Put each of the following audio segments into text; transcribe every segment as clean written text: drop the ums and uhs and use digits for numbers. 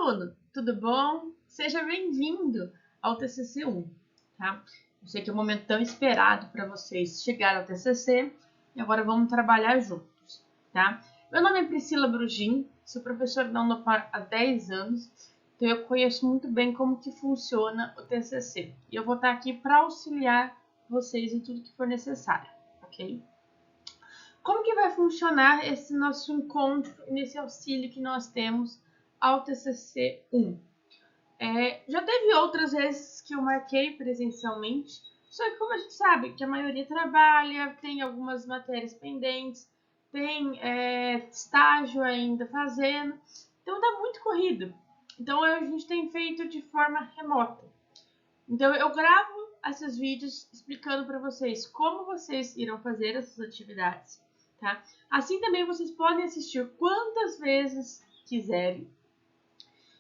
aluno, tudo bom? Seja bem-vindo ao TCC1, tá? Eu sei que é um momento tão esperado para vocês chegarem ao TCC e agora vamos trabalhar juntos, tá? Meu nome é Priscila Brugin, sou professora da Unopar há 10 anos, então eu conheço muito bem como que funciona o TCC e eu vou estar aqui para auxiliar vocês em tudo que for necessário, ok? Como que vai funcionar esse nosso encontro, nesse auxílio que nós temos ao TCC1? Já teve outras vezes que eu marquei presencialmente, só que como a gente sabe que a maioria trabalha, tem algumas matérias pendentes, tem estágio ainda fazendo, então tá muito corrido. Então a gente tem feito de forma remota. Então eu gravo esses vídeos explicando para vocês como vocês irão fazer essas atividades, tá? Assim também vocês podem assistir quantas vezes quiserem.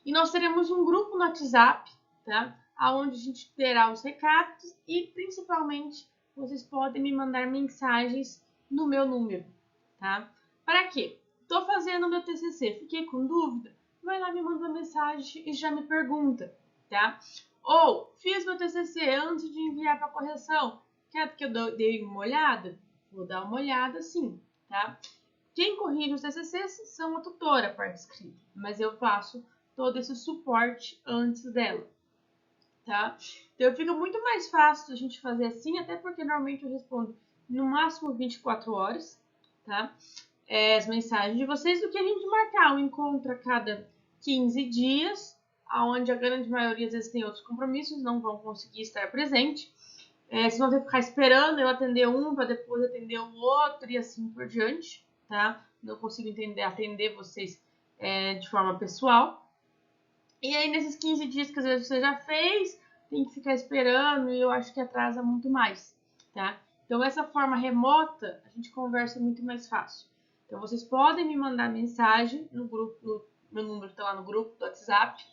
E nós teremos um grupo no WhatsApp, tá? Onde a gente terá os recados e principalmente vocês podem me mandar mensagens no meu número, tá? Para quê? Estou fazendo o meu TCC, fiquei com dúvida? Vai lá, me manda uma mensagem e já me pergunta, tá? Ou fiz meu TCC antes de enviar para correção, quer que eu dê uma olhada? Vou dar uma olhada sim, tá? Quem corrige os TCCs são a tutora, a parte escrita, mas eu faço todo esse suporte antes dela, tá? Então fica muito mais fácil a gente fazer assim, até porque normalmente eu respondo no máximo 24 horas, tá? As mensagens de vocês, do que a gente marcar um encontro a cada 15 dias, onde a grande maioria às vezes tem outros compromissos, não vão conseguir estar presente. Vocês vão ter que ficar esperando eu atender um para depois atender o outro e assim por diante, tá? Não consigo atender vocês de forma pessoal. E aí, nesses 15 dias que às vezes você já fez, tem que ficar esperando e eu acho que atrasa muito mais, tá? Então, essa forma remota, a gente conversa muito mais fácil. Então, vocês podem me mandar mensagem no grupo, meu número está lá no grupo do WhatsApp,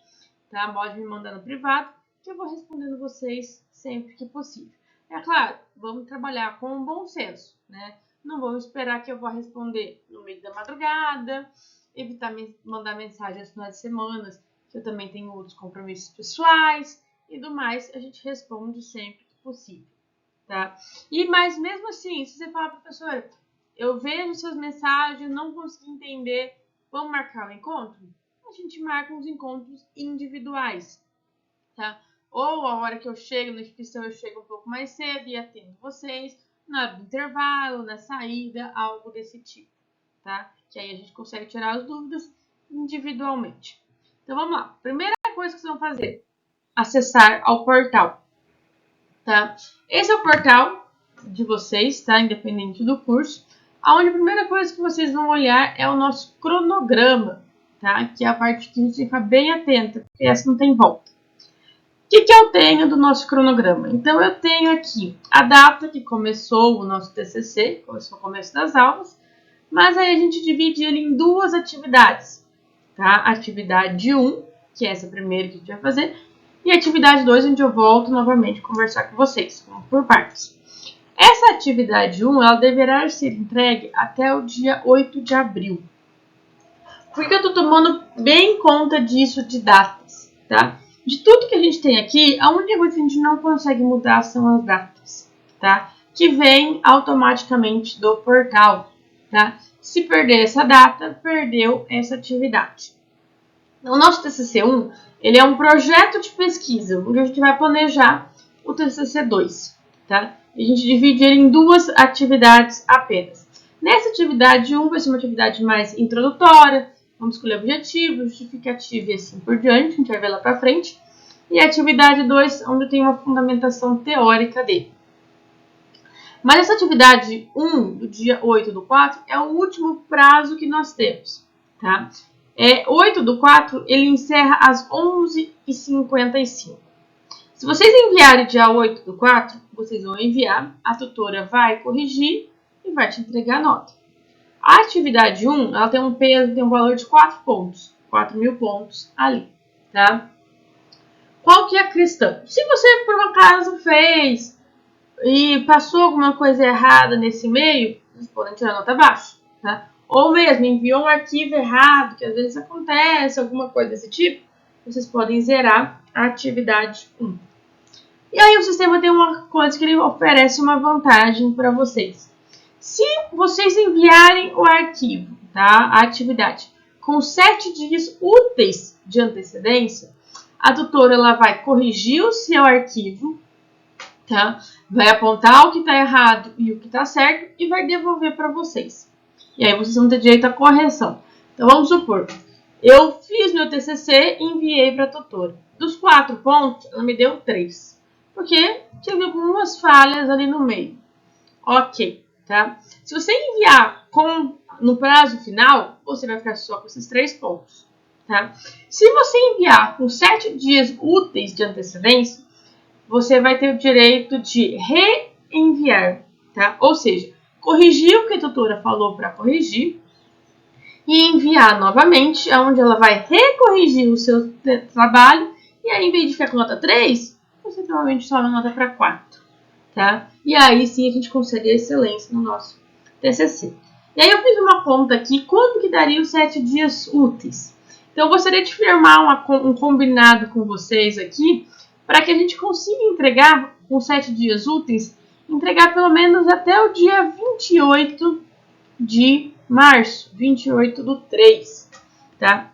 tá? Pode me mandar no privado, que eu vou respondendo vocês sempre que possível. É claro, vamos trabalhar com um bom senso, né? Não vamos esperar que eu vá responder no meio da madrugada, evitar mandar mensagens nas finais de semana, eu também tenho outros compromissos pessoais e do mais, a gente responde sempre que possível, tá? Mas mesmo assim, se você falar, professora, eu vejo suas mensagens, não consegui entender, vamos marcar um encontro? A gente marca uns encontros individuais, tá? Ou a hora que eu chego na instituição, eu chego um pouco mais cedo e atendo vocês, na hora do intervalo, na saída, algo desse tipo, tá? Que aí a gente consegue tirar as dúvidas individualmente. Então, vamos lá. Primeira coisa que vocês vão fazer, acessar ao portal, tá? Esse é o portal de vocês, tá? Independente do curso, onde a primeira coisa que vocês vão olhar é o nosso cronograma, tá? Que é a parte que a gente fica bem atenta, porque essa não tem volta. O que eu tenho do nosso cronograma? Então, eu tenho aqui a data que começou o nosso TCC, começou o começo das aulas, mas aí a gente divide ele em duas atividades. Tá? Atividade 1, que é essa primeira que a gente vai fazer, e atividade 2, onde eu volto novamente a conversar com vocês, por partes. Essa atividade 1, ela deverá ser entregue até o dia 8 de abril. Por que eu estou tomando bem conta disso de datas, tá? De tudo que a gente tem aqui, a única coisa que a gente não consegue mudar são as datas, tá? Que vem automaticamente do portal, tá? Se perder essa data, perdeu essa atividade. O nosso TCC1, ele é um projeto de pesquisa, onde a gente vai planejar o TCC2, tá? A gente divide ele em duas atividades apenas. Nessa atividade 1 vai ser uma atividade mais introdutória, vamos escolher objetivo, justificativo e assim por diante, a gente vai ver lá para frente. E a atividade 2, onde tem uma fundamentação teórica dele. Mas essa atividade 1, do dia 8 do 4, é o último prazo que nós temos, tá? 8 do 4, ele encerra às 11h55. Se vocês enviarem dia 8 do 4, vocês vão enviar, a tutora vai corrigir e vai te entregar a nota. A atividade 1, ela tem um peso, tem um valor de 4 pontos, 4.000 pontos ali, tá? Qual que é a questão? Se você, por um acaso, fez e passou alguma coisa errada nesse meio, vocês podem tirar nota baixa, tá? Ou mesmo enviou um arquivo errado, que às vezes acontece, alguma coisa desse tipo, vocês podem zerar a atividade 1. E aí o sistema tem uma coisa que ele oferece uma vantagem para vocês. Se vocês enviarem o arquivo, tá, a atividade, com 7 dias úteis de antecedência, a tutora ela vai corrigir o seu arquivo, tá? Vai apontar o que está errado e o que está certo e vai devolver para vocês. E aí vocês vão ter direito à correção. Então vamos supor, eu fiz meu TCC e enviei para a tutora. Dos 4 pontos, ela me deu 3, porque tive algumas falhas ali no meio. Ok, tá? Se você enviar no prazo final, você vai ficar só com esses 3 pontos, tá? Se você enviar com 7 dias úteis de antecedência, você vai ter o direito de reenviar, tá? Ou seja, corrigir o que a tutora falou para corrigir e enviar novamente, onde ela vai recorrigir o seu trabalho e aí, em vez de ficar com nota 3, você provavelmente sobe a nota para 4, tá? E aí sim a gente consegue a excelência no nosso TCC. E aí eu fiz uma conta aqui, quanto que daria os 7 dias úteis? Então eu gostaria de firmar um combinado com vocês aqui, para que a gente consiga entregar com 7 dias úteis, entregar pelo menos até o dia 28 de março, 28/3, tá?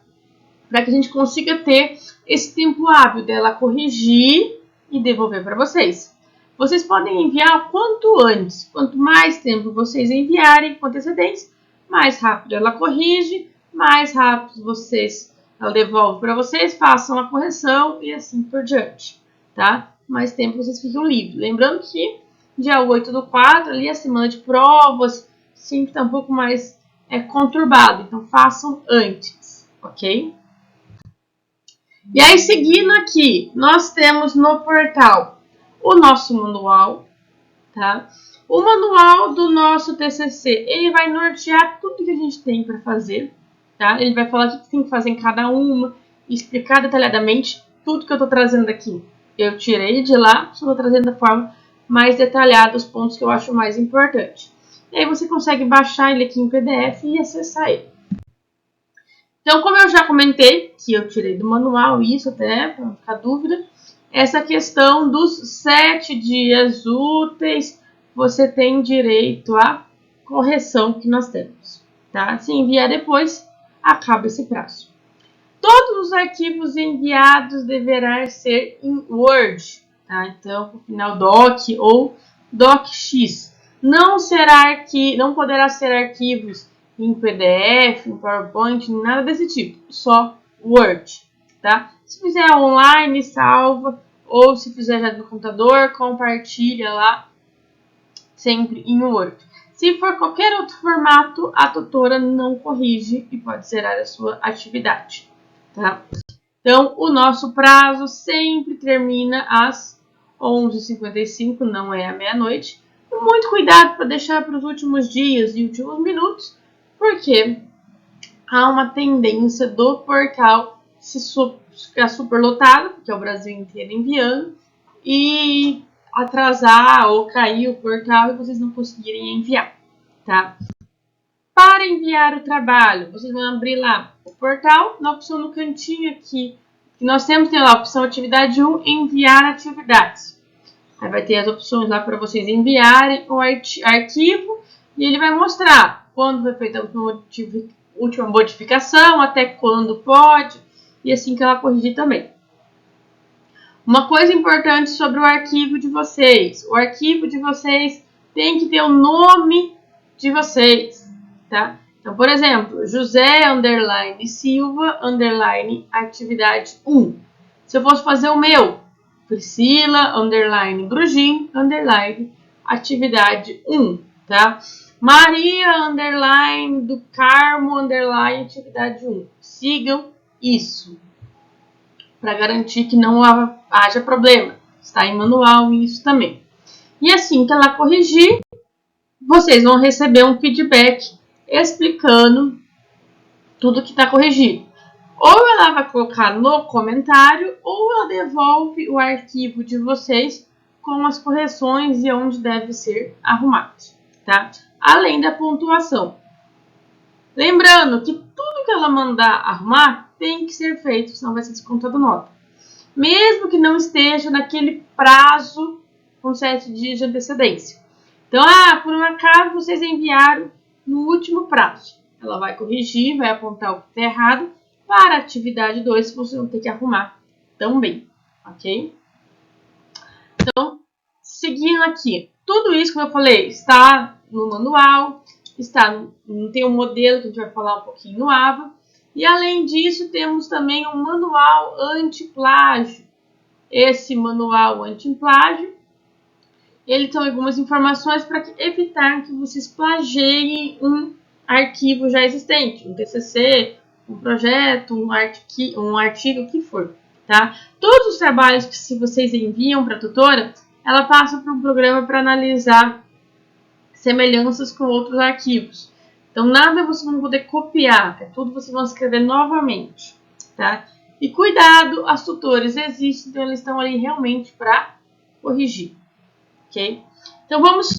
Para que a gente consiga ter esse tempo hábil dela corrigir e devolver para vocês. Vocês podem enviar o quanto antes. Quanto mais tempo vocês enviarem com antecedência, mais rápido ela corrige, mais rápido ela devolve para vocês, façam a correção e assim por diante, tá? Mais tempo vocês ficam livres. Lembrando que dia 8/4, ali a semana de provas, sempre está um pouco mais conturbado, então façam antes, ok? E aí, seguindo aqui, nós temos no portal o nosso manual, tá? O manual do nosso TCC, ele vai nortear tudo que a gente tem para fazer, tá? Ele vai falar o que tem que fazer em cada uma, explicar detalhadamente tudo que eu estou trazendo aqui. Eu tirei de lá, estou trazendo da forma mais detalhada os pontos que eu acho mais importantes. E aí você consegue baixar ele aqui em PDF e acessar ele. Então, como eu já comentei, que eu tirei do manual isso até, para não ficar dúvida, essa questão dos 7 dias úteis, você tem direito à correção que nós temos, tá? Se enviar depois, acaba esse prazo. Todos os arquivos enviados deverão ser em Word, tá? Então, no final Doc ou DocX. Não poderá ser arquivos em PDF, em PowerPoint, nada desse tipo, só Word, tá? Se fizer online, salva, ou se fizer já no computador, compartilha lá, sempre em Word. Se for qualquer outro formato, a tutora não corrige e pode zerar a sua atividade, tá? Então, o nosso prazo sempre termina às 11h55, não é à meia-noite. Com muito cuidado para deixar para os últimos dias e últimos minutos, porque há uma tendência do portal ficar superlotado, porque é o Brasil inteiro enviando, e atrasar ou cair o portal e vocês não conseguirem enviar, tá? Para enviar o trabalho, vocês vão abrir lá o portal, na opção no cantinho aqui, que nós temos lá a opção atividade 1, enviar atividades. Aí vai ter as opções lá para vocês enviarem o arquivo e ele vai mostrar quando foi feita a última modificação, até quando pode, e assim que ela corrigir também. Uma coisa importante sobre o arquivo de vocês. O arquivo de vocês tem que ter o nome de vocês, tá? Então, por exemplo, José_Silva atividade 1. Se eu fosse fazer o meu, Priscila_Brugim atividade 1, tá? Maria_do Carmo atividade 1. Sigam isso para garantir que não haja problema. Está em manual isso também. E assim que ela corrigir, vocês vão receber um feedback explicando tudo que está corrigido. Ou ela vai colocar no comentário, ou ela devolve o arquivo de vocês com as correções e onde deve ser arrumado, tá? Além da pontuação. Lembrando que tudo que ela mandar arrumar tem que ser feito, senão vai ser descontado nota. Mesmo que não esteja naquele prazo com 7 dias de antecedência. Então, por um acaso vocês enviaram no último prazo. Ela vai corrigir, vai apontar o que está errado. Para a atividade 2, vocês vão ter que arrumar também, ok? Então, seguindo aqui, tudo isso, como eu falei, está no manual, tem um modelo que a gente vai falar um pouquinho no AVA. E além disso, temos também um manual anti-plágio. Esse manual anti-plágio, ele tem algumas informações para evitar que vocês plagiem um arquivo já existente, um TCC, um projeto, um artigo, o que for, tá? Todos os trabalhos que se vocês enviam para a tutora, ela passa por um programa para analisar semelhanças com outros arquivos. Então, nada vocês vão poder copiar, é tudo vocês vão escrever novamente, tá? E cuidado, as tutores existem, então eles estão ali realmente para corrigir, ok? Então, vamos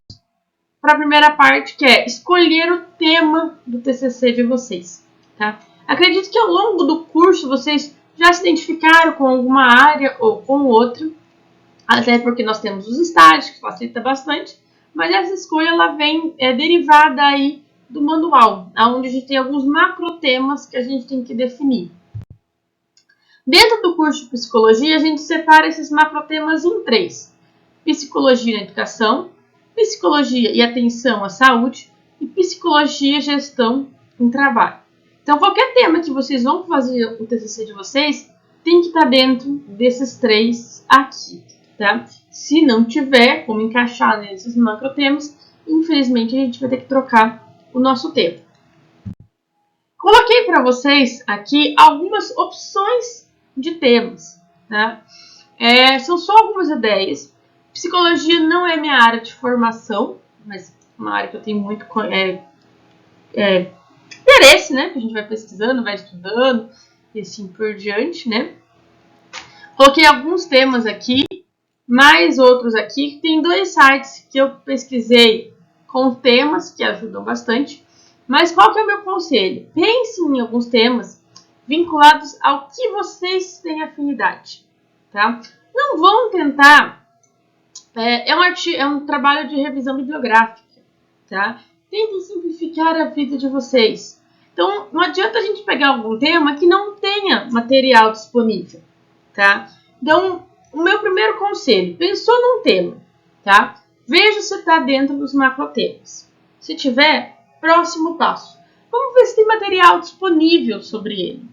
para a primeira parte, que é escolher o tema do TCC de vocês, tá? Acredito que ao longo do curso vocês já se identificaram com alguma área ou com outra, até porque nós temos os estágios, que facilita bastante, mas essa escolha ela vem derivada aí do manual, onde a gente tem alguns macrotemas que a gente tem que definir. Dentro do curso de psicologia, a gente separa esses macrotemas em 3: psicologia na educação, psicologia e atenção à saúde e psicologia e gestão em trabalho. Então, qualquer tema que vocês vão fazer o TCC de vocês tem que estar dentro desses 3 aqui, tá? Se não tiver como encaixar nesses macrotemas, infelizmente a gente vai ter que trocar o nosso tema. Coloquei para vocês aqui algumas opções de temas, tá? São só algumas ideias. Psicologia não é minha área de formação, mas é uma área que eu tenho muito interesse, né? Que a gente vai pesquisando, vai estudando e assim por diante, né? Coloquei alguns temas aqui, mais outros aqui. Tem 2 sites que eu pesquisei com temas que ajudam bastante. Mas qual que é o meu conselho? Pense em alguns temas vinculados ao que vocês têm afinidade, tá? Não vão tentar... É um trabalho de revisão bibliográfica, tá? Tentem simplificar a vida de vocês. Então, não adianta a gente pegar algum tema que não tenha material disponível, tá? Então, o meu primeiro conselho, pensou num tema, tá? Veja se está dentro dos macrotemas. Se tiver, próximo passo. Vamos ver se tem material disponível sobre ele.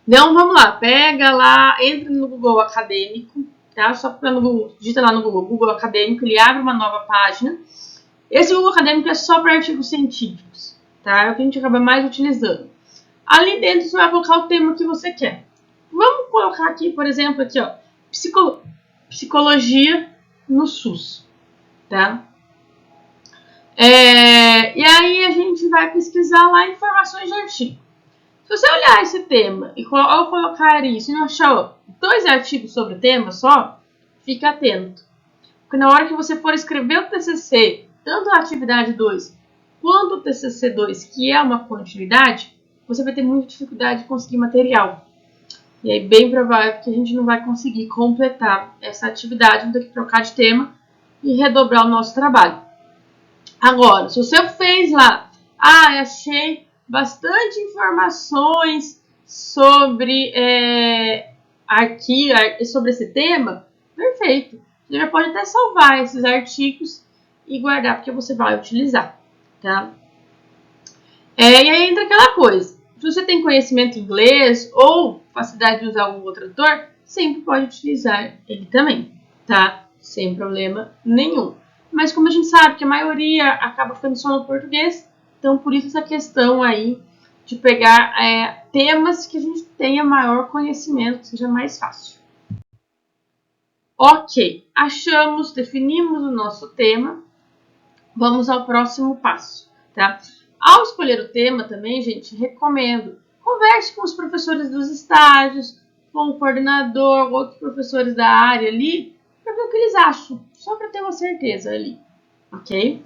Então, vamos lá, pega lá, entra no Google Acadêmico, tá? Só para no Google, digita lá no Google Acadêmico, ele abre uma nova página. Esse Google Acadêmico é só para artigos científicos, tá? É o que a gente acaba mais utilizando. Ali dentro você vai colocar o tema que você quer. Vamos colocar aqui, por exemplo, aqui, ó, psicologia no SUS, tá? E aí a gente vai pesquisar lá informações de artigo. Se você olhar esse tema e ao colocar isso e não achar 2 artigos sobre o tema só, fica atento. Porque na hora que você for escrever o TCC, tanto a atividade 2 quanto o TCC 2, que é uma continuidade, você vai ter muita dificuldade de conseguir material. E aí, bem provável que a gente não vai conseguir completar essa atividade, vamos ter que trocar de tema e redobrar o nosso trabalho. Agora, se você fez lá, achei bastante informações sobre sobre esse tema, perfeito. Você já pode até salvar esses artigos e guardar, porque você vai utilizar, tá? E aí entra aquela coisa. Se você tem conhecimento em inglês ou facilidade de usar algum outro tradutor, sempre pode utilizar ele também, tá? Sem problema nenhum. Mas como a gente sabe que a maioria acaba ficando só no português, então por isso essa questão aí de pegar temas que a gente tenha maior conhecimento, que seja mais fácil. Ok, definimos o nosso tema, vamos ao próximo passo, tá? Ao escolher o tema também, gente, recomendo, converse com os professores dos estágios, com o coordenador, outros professores da área ali, para ver o que eles acham, só para ter uma certeza ali, ok?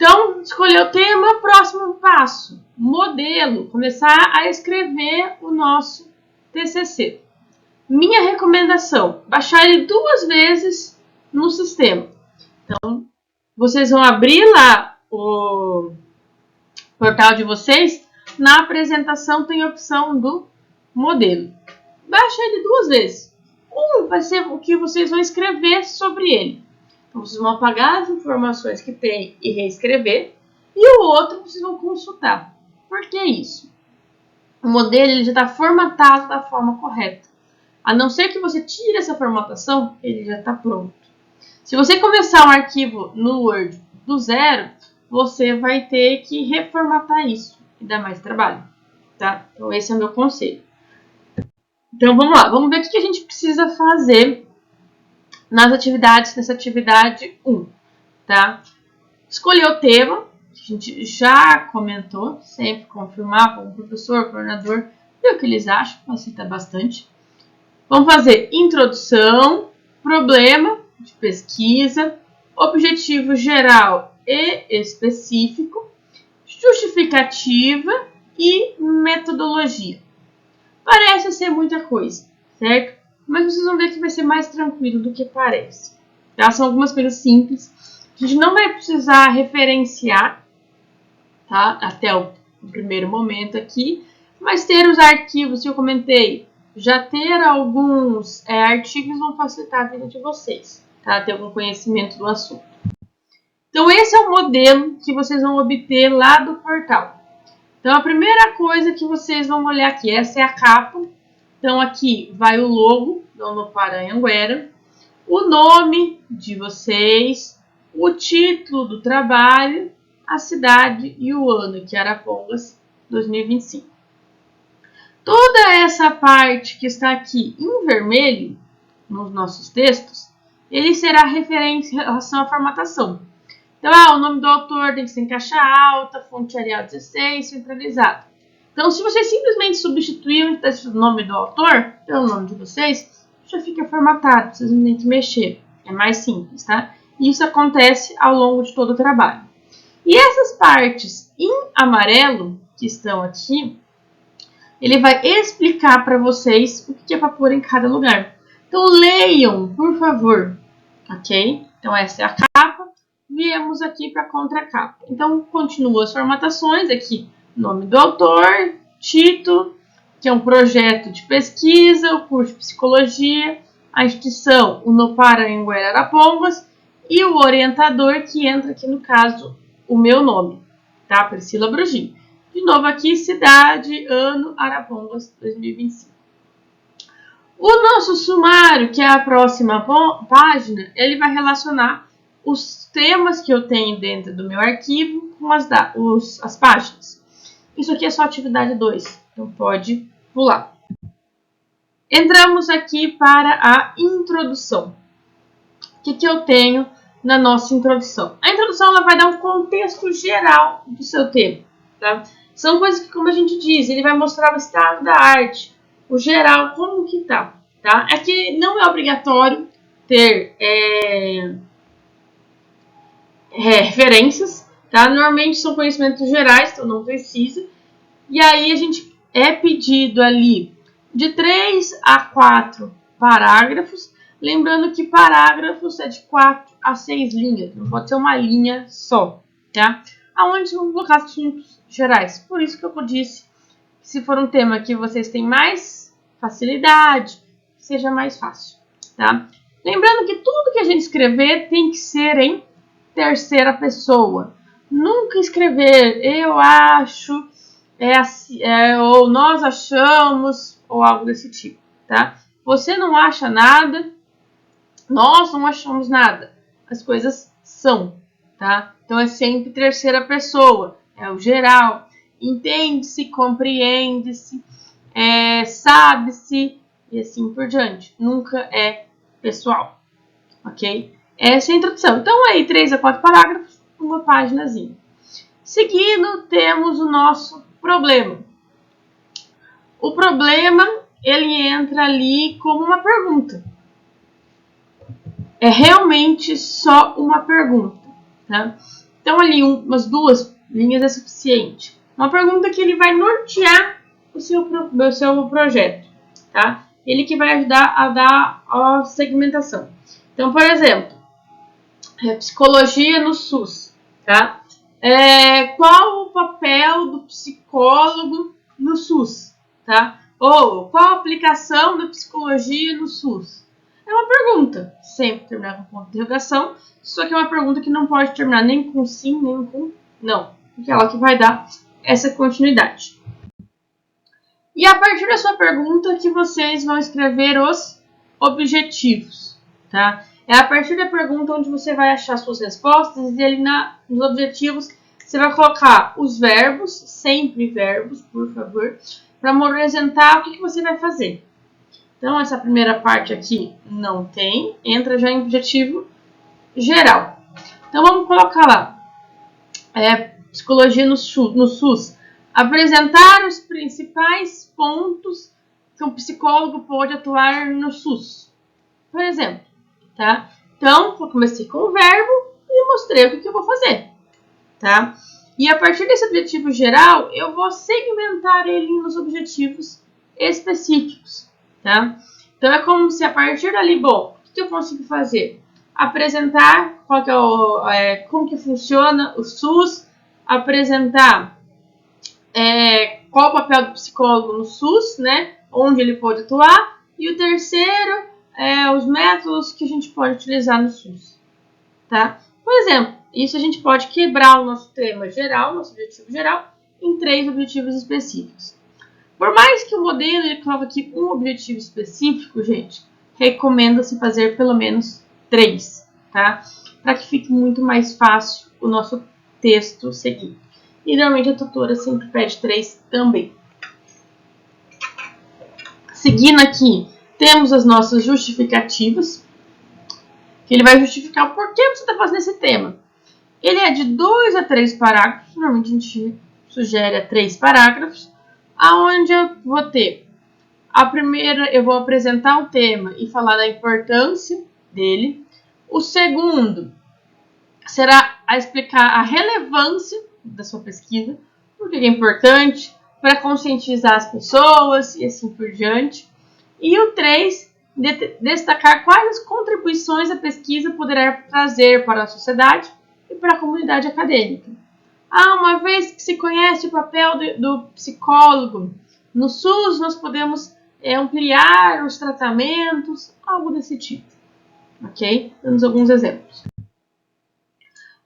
Então, escolher o tema, próximo passo, modelo, começar a escrever o nosso TCC. Minha recomendação, baixar ele 2 vezes no sistema. Então, vocês vão abrir lá o portal de vocês, na apresentação tem a opção do modelo. Baixa ele 2 vezes. Um vai ser o que vocês vão escrever sobre ele. Então, vocês vão apagar as informações que tem e reescrever. E o outro vocês vão consultar. Por que isso? O modelo ele já está formatado da forma correta. A não ser que você tire essa formatação, ele já está pronto. Se você começar um arquivo no Word do zero, você vai ter que reformatar isso e dar mais trabalho. Tá? Então, esse é o meu conselho. Então, vamos lá. Vamos ver o que a gente precisa fazer nas atividades, nessa atividade 1, tá? Escolher o tema, que a gente já comentou, sempre confirmar com o professor, o coordenador, ver o que eles acham, facilita bastante. Vamos fazer introdução, problema de pesquisa, objetivo geral e específico, justificativa e metodologia. Parece ser muita coisa, certo? Mas vocês vão ver que vai ser mais tranquilo do que parece. Tá? São algumas coisas simples. A gente não vai precisar referenciar, tá? Até o primeiro momento aqui. Mas ter os arquivos que eu comentei, já ter alguns artigos vão facilitar a vida de vocês. Tá? Ter algum conhecimento do assunto. Então, esse é o modelo que vocês vão obter lá do portal. Então, a primeira coisa que vocês vão olhar aqui, essa é a capa. Então, aqui vai o logo do Unopar Anhanguera, o nome de vocês, o título do trabalho, a cidade e o ano, que é Arapongas 2025. Toda essa parte que está aqui em vermelho, nos nossos textos, ele será referente em relação à formatação. Então, o nome do autor tem que ser em caixa alta, fonte Arial 16, centralizado. Então, se vocês simplesmente substituírem o nome do autor pelo nome de vocês, já fica formatado, vocês não têm que mexer. É mais simples, tá? E isso acontece ao longo de todo o trabalho. E essas partes em amarelo, que estão aqui, ele vai explicar para vocês o que é para pôr em cada lugar. Então, leiam, por favor, ok? Então, essa é a capa. Viemos aqui para a contracapa. Então, continuam as formatações aqui. Nome do autor, título, que é um projeto de pesquisa, o curso de psicologia, a instituição Unopar Anhanguera Arapongas e o orientador, que entra aqui no caso o meu nome, tá? Priscila Brugin. De novo aqui, cidade, ano, Arapongas 2025. O nosso sumário, que é a próxima página, ele vai relacionar os temas que eu tenho dentro do meu arquivo com as páginas. Isso aqui é só atividade 2, então pode pular. Entramos aqui para a introdução. O que eu tenho na nossa introdução? A introdução ela vai dar um contexto geral do seu tema. Tá? São coisas que, como a gente diz, ele vai mostrar o estado da arte, o geral, como que tá. É que não é obrigatório ter referências. Tá? Normalmente são conhecimentos gerais, então não precisa. E aí a gente é pedido ali de 3 a 4 parágrafos. Lembrando que parágrafos é de 4 a 6 linhas, não pode ser uma linha só. Tá? Aonde vão colocar assuntos gerais. Por isso que eu disse, se for um tema que vocês têm mais facilidade, seja mais fácil. Tá? Lembrando que tudo que a gente escrever tem que ser em terceira pessoa. Nunca escrever eu acho, ou nós achamos, ou algo desse tipo, tá? Você não acha nada, nós não achamos nada. As coisas são, tá? Então é sempre terceira pessoa, é o geral. Entende-se, compreende-se, sabe-se e assim por diante. Nunca é pessoal, ok? Essa é a introdução. Então aí 3 a 4 parágrafos, uma paginazinha. Seguindo, temos o nosso problema. O problema, ele entra ali como uma pergunta. É realmente só uma pergunta. Tá? Então, ali umas 2 linhas é suficiente. Uma pergunta que ele vai nortear o seu projeto, tá? Ele que vai ajudar a dar a segmentação. Então, por exemplo, psicologia no SUS, tá? Qual o papel do psicólogo no SUS, tá? Ou qual a aplicação da psicologia no SUS? É uma pergunta, sempre terminar com ponto de interrogação, só que é uma pergunta que não pode terminar nem com sim, nem com não, porque é ela que vai dar essa continuidade. E a partir da sua pergunta que vocês vão escrever os objetivos, tá? É a partir da pergunta onde você vai achar suas respostas e ali nos objetivos você vai colocar os verbos, sempre verbos, por favor, para apresentar o que você vai fazer. Então, essa primeira parte aqui não tem, entra já em objetivo geral. Então, vamos colocar lá, psicologia no SUS. Apresentar os principais pontos que um psicólogo pode atuar no SUS. Por exemplo, tá? Então, eu comecei com o verbo e mostrei o que eu vou fazer, tá? E a partir desse objetivo geral, eu vou segmentar ele nos objetivos específicos, tá? Então, é como se a partir dali, bom, o que eu consigo fazer? Apresentar qual que como que funciona o SUS, apresentar qual o papel do psicólogo no SUS, né? Onde ele pode atuar. E o terceiro, os métodos que a gente pode utilizar no SUS, tá? Por exemplo, isso a gente pode quebrar o nosso tema geral, nosso objetivo geral, em 3 objetivos específicos. Por mais que o modelo ele coloque aqui um objetivo específico, gente, recomenda-se fazer pelo menos 3, tá? Para que fique muito mais fácil o nosso texto seguir. E normalmente a tutora sempre pede 3 também. Seguindo aqui, temos as nossas justificativas, que ele vai justificar o porquê você está fazendo esse tema. Ele é de 2 a 3 parágrafos, normalmente a gente sugere 3 parágrafos, aonde eu vou ter a primeira, eu vou apresentar o tema e falar da importância dele. O segundo será a explicar a relevância da sua pesquisa, porque é importante, para conscientizar as pessoas e assim por diante. E o 3, destacar quais as contribuições a pesquisa poderá trazer para a sociedade e para a comunidade acadêmica. Uma vez que se conhece o papel do psicólogo no SUS, nós podemos ampliar os tratamentos, algo desse tipo. Ok? Damos alguns exemplos.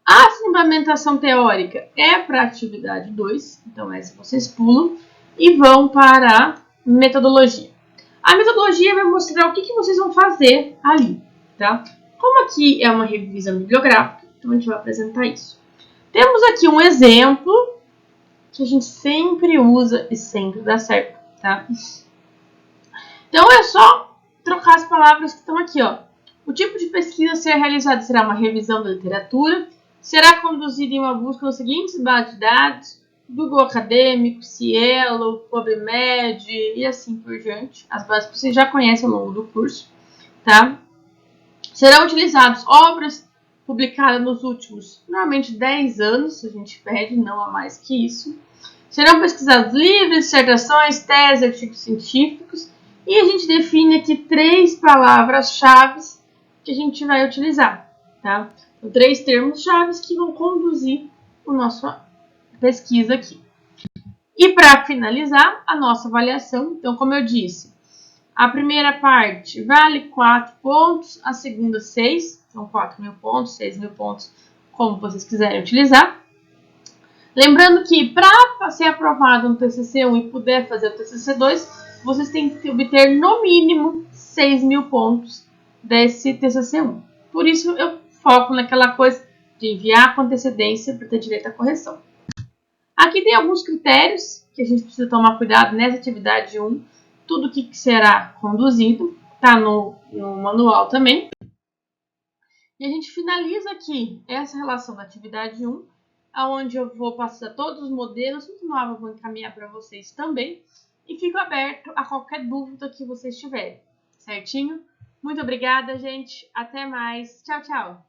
A fundamentação teórica é para a atividade 2, então essa vocês pulam e vão para a metodologia. A metodologia vai mostrar o que vocês vão fazer ali, tá? Como aqui é uma revisão bibliográfica, então a gente vai apresentar isso. Temos aqui um exemplo que a gente sempre usa e sempre dá certo, tá? Então é só trocar as palavras que estão aqui, ó. O tipo de pesquisa a ser realizada será uma revisão da literatura, será conduzida em uma busca nos seguintes bases de dados: Google Acadêmico, Cielo, PubMed e assim por diante. As bases que vocês já conhecem ao longo do curso, tá? Serão utilizadas obras publicadas nos últimos, normalmente 10 anos, a gente pede, não há mais que isso. Serão pesquisados livros, dissertações, teses, artigos científicos. E a gente define aqui 3 palavras-chave que a gente vai utilizar, tá? Então, 3 termos-chave que vão conduzir a nossa pesquisa aqui. E para finalizar, a nossa avaliação. Então, como eu disse, a primeira parte vale 4 pontos, a segunda 6, são 4.000 pontos, 6.000 pontos, como vocês quiserem utilizar. Lembrando que para ser aprovado no TCC1 e puder fazer o TCC2, vocês têm que obter no mínimo 6.000 pontos desse TCC1. Por isso eu foco naquela coisa de enviar com antecedência para ter direito à correção. Aqui tem alguns critérios que a gente precisa tomar cuidado nessa atividade 1. Tudo que será conduzido está no manual também. E a gente finaliza aqui essa relação da atividade 1, onde eu vou passar todos os modelos, no final eu vou encaminhar para vocês também. E fico aberto a qualquer dúvida que vocês tiverem, certinho? Muito obrigada, gente. Até mais. Tchau, tchau.